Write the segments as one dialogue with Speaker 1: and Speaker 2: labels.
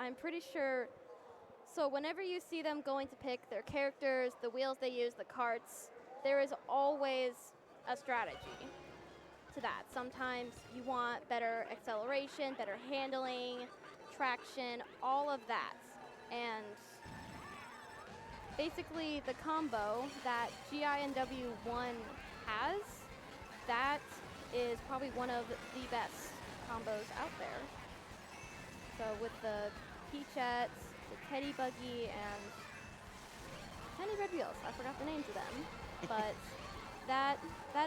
Speaker 1: I'm pretty sure. So whenever you see them going to pick their characters, the wheels they use, the carts, there is always a strategy to that. Sometimes you want better acceleration, better handling, traction, all of that. And basically the combo that GINW1 has, that is probably one of the best combos out there. So with the Peachettes, the Teddy Buggy, and Tiny Red Wheels, I forgot the names of them, but that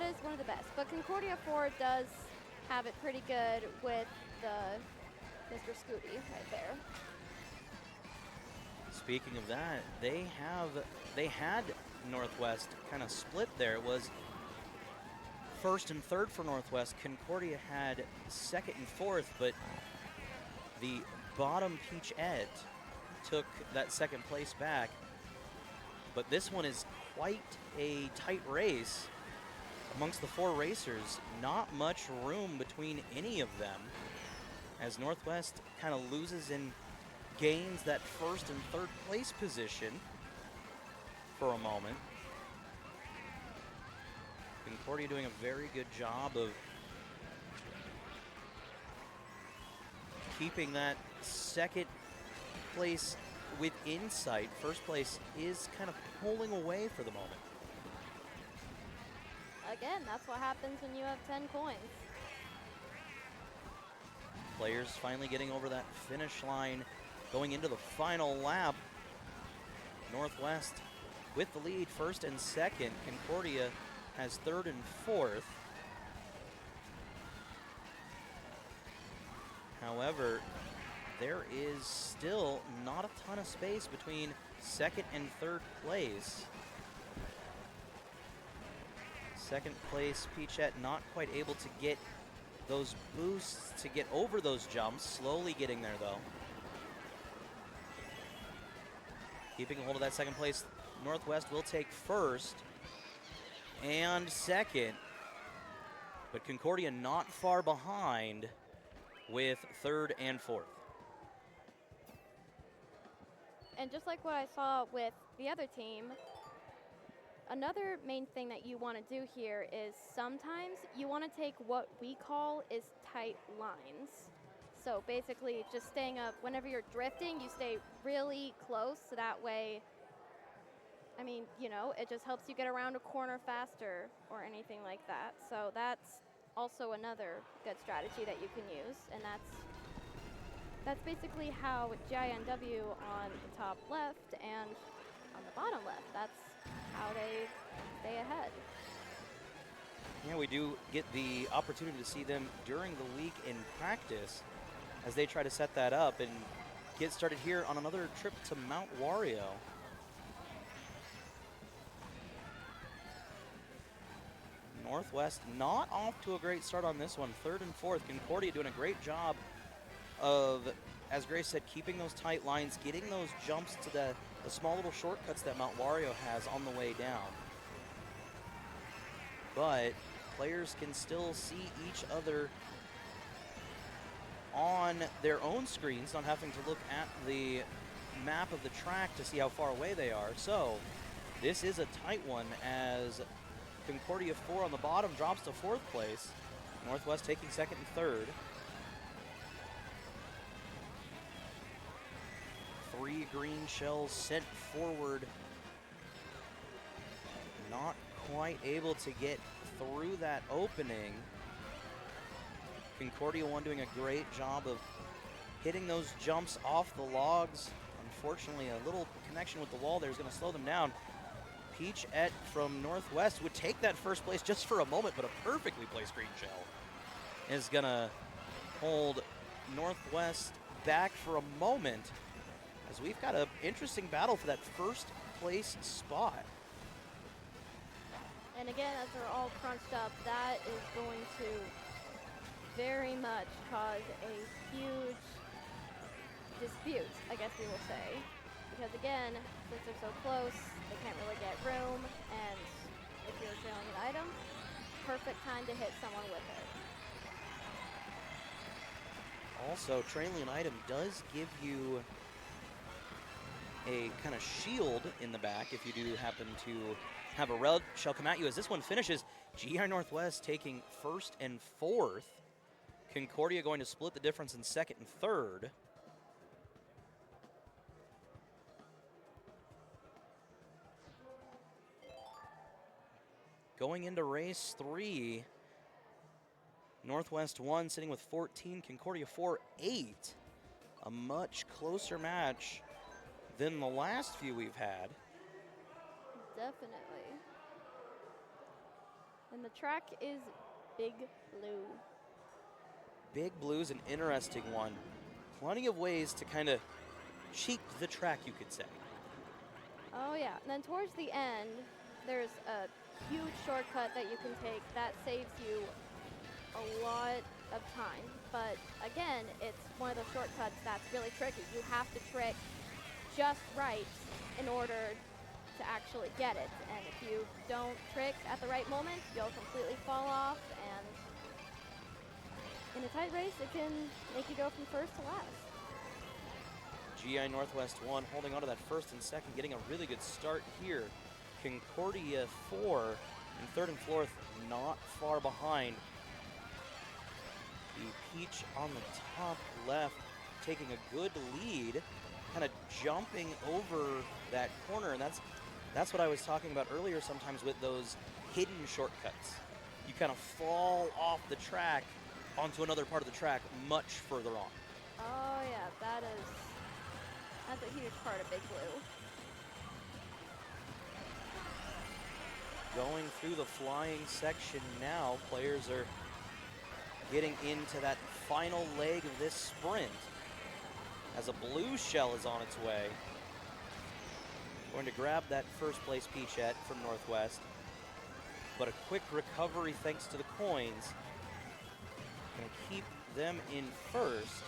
Speaker 1: is one of the best. But Concordia 4 does have it pretty good with the Mr. Scooty right there.
Speaker 2: Speaking of that, they had Northwest kind of split there. It was first and third for Northwest. Concordia had second and fourth, but the bottom Peachette took that second place back. But this one is quite a tight race amongst the four racers. Not much room between any of them as Northwest kind of loses and gains that first and third place position for a moment. Concordia doing a very good job of keeping that second place within sight. First place is kind of pulling away for the moment.
Speaker 1: Again, that's what happens when you have 10 coins.
Speaker 2: Players finally getting over that finish line, going into the final lap. Northwest with the lead, first and second. Concordia has third and fourth. However, there is still not a ton of space between second and third place. Second place, Peachette not quite able to get those boosts to get over those jumps. Slowly getting there, though. Keeping a hold of that second place, Northwest will take first and second. But Concordia not far behind with third and fourth.
Speaker 1: And just like what I saw with the other team, another main thing that you want to do here is sometimes you want to take what we call is tight lines. So basically just staying up, whenever you're drifting, you stay really close, so that way, I mean, you know, it just helps you get around a corner faster or anything like that. So that's also another good strategy that you can use, and that's basically how GINW on the top left and on the bottom left, that's how they stay ahead.
Speaker 2: Yeah, we do get the opportunity to see them during the week in practice as they try to set that up and get started here on another trip to Mount Wario. Northwest not off to a great start on this one. Third and fourth. Concordia doing a great job of, as Grace said, keeping those tight lines, getting those jumps to the small little shortcuts that Mount Wario has on the way down. But players can still see each other on their own screens, not having to look at the map of the track to see how far away they are. So this is a tight one as Concordia 4 on the bottom drops to fourth place. Northwest taking second and third. 3 green shells sent forward. Not quite able to get through that opening. Concordia 1 doing a great job of hitting those jumps off the logs. Unfortunately, a little connection with the wall there is going to slow them down. Peachette from Northwest would take that first place just for a moment, but a perfectly placed green shell is going to hold Northwest back for a moment as we've got an interesting battle for that first place spot.
Speaker 1: And again, as they're all crunched up, that is going to very much cause a huge dispute, I guess we will say. Because again, since they're so close, they can't really get room, and if you're trailing an item, perfect time to hit someone with it.
Speaker 2: Also, trailing item does give you a kind of shield in the back if you do happen to have a relic shall come at you. As this one finishes, GI Northwest taking first and fourth. Concordia going to split the difference in second and third. Going into race 3, Northwest 1 sitting with 14, Concordia 4, 8. A much closer match than the last few we've had.
Speaker 1: Definitely. And the track is Big Blue.
Speaker 2: Big Blue's an interesting one. Plenty of ways to kind of cheat the track, you could say.
Speaker 1: Oh yeah, and then towards the end, there's a huge shortcut that you can take that saves you a lot of time. But again, it's one of those shortcuts that's really tricky. You have to trick just right in order to actually get it. And if you don't trick at the right moment, you'll completely fall off. And in a tight race, it can make you go from first to last.
Speaker 2: GI Northwest 1 holding on to that first and second, getting a really good start here. Concordia 4 and third and fourth not far behind. The Peach on the top left taking a good lead, kind of jumping over that corner, and that's what I was talking about earlier sometimes with those hidden shortcuts. You kind of fall off the track onto another part of the track much further on.
Speaker 1: Oh yeah, that's a huge part of Big Blue.
Speaker 2: Going through the flying section now, players are getting into that final leg of this sprint as a blue shell is on its way. Going to grab that first place Peachette from Northwest, but a quick recovery thanks to the coins. Going to keep them in first.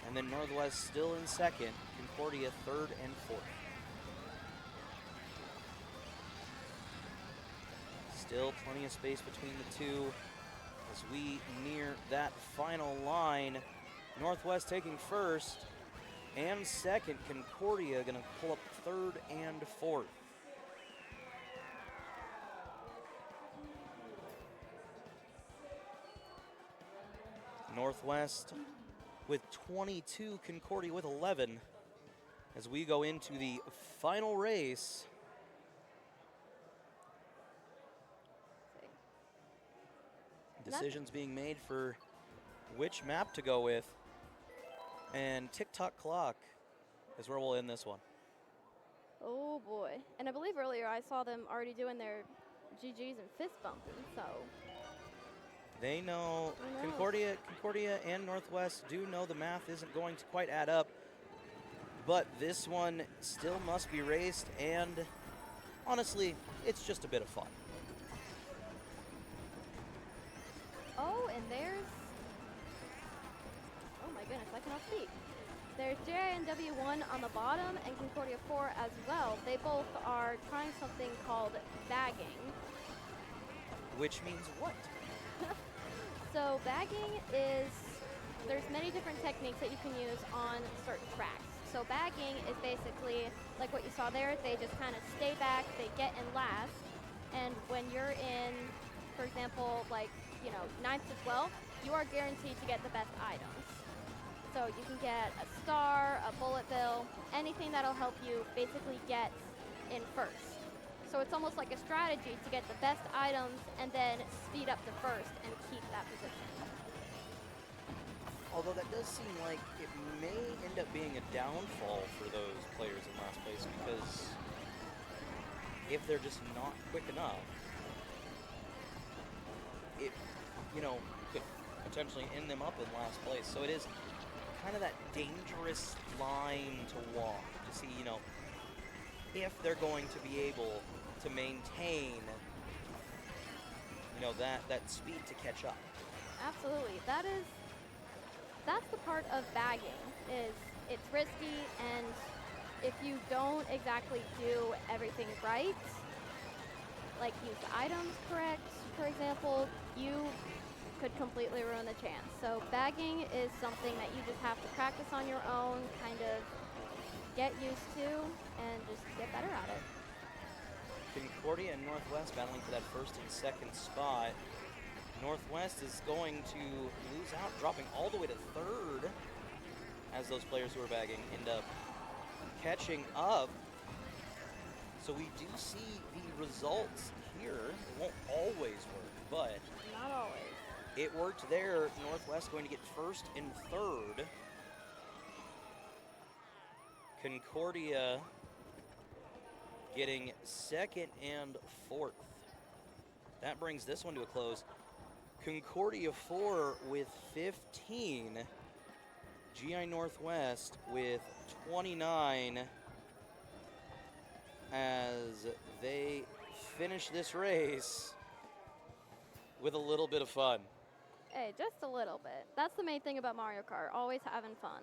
Speaker 2: And then Northwest still in second, Concordia third and fourth. Still plenty of space between the two as we near that final line. Northwest taking first and second. Concordia going to pull up third and fourth. Northwest with 22, Concordia with 11 as we go into the final race. Decisions being made for which map to go with. And tick-tock clock is where we'll end this one.
Speaker 1: Oh boy. And I believe earlier I saw them already doing their GGs and fist bumping, so.
Speaker 2: They know, Concordia and Northwest do know the math isn't going to quite add up, but this one still must be raced, and honestly, it's just a bit of fun.
Speaker 1: Oh, and there's, oh my goodness, I cannot speak. There's GINW 1 on the bottom and Concordia 4 as well. They both are trying something called bagging.
Speaker 2: Which means what?
Speaker 1: So bagging is, there's many different techniques that you can use on certain tracks. So bagging is basically like what you saw there. They just kind of stay back, they get in last, and when you're in, for example, like, 9th to 12th, you are guaranteed to get the best items. So you can get a star, a bullet bill, anything that'll help you basically get in first. So it's almost like a strategy to get the best items and then speed up to first and keep that position.
Speaker 2: Although that does seem like it may end up being a downfall for those players in last place, because if they're just not quick enough, it, could potentially end them up in last place. So it is kind of that dangerous line to walk to see, if they're going to be able to maintain, that speed to catch up.
Speaker 1: Absolutely. That's the part of bagging, is it's risky, and if you don't exactly do everything right, like use the items correct, for example, you could completely ruin the chance. So bagging is something that you just have to practice on your own, kind of get used to, and just get better at it.
Speaker 2: Concordia and Northwest battling for that first and second spot. Northwest is going to lose out, dropping all the way to third as those players who are bagging end up catching up. So we do see the results here. It won't always work, but
Speaker 1: Not always.
Speaker 2: it worked there. Northwest going to get first and third. Concordia getting second and fourth. That brings this one to a close. Concordia 4 with 15. GI Northwest with 29 as they finish this race with a little bit of fun.
Speaker 1: Hey, just a little bit. That's the main thing about Mario Kart, always having fun.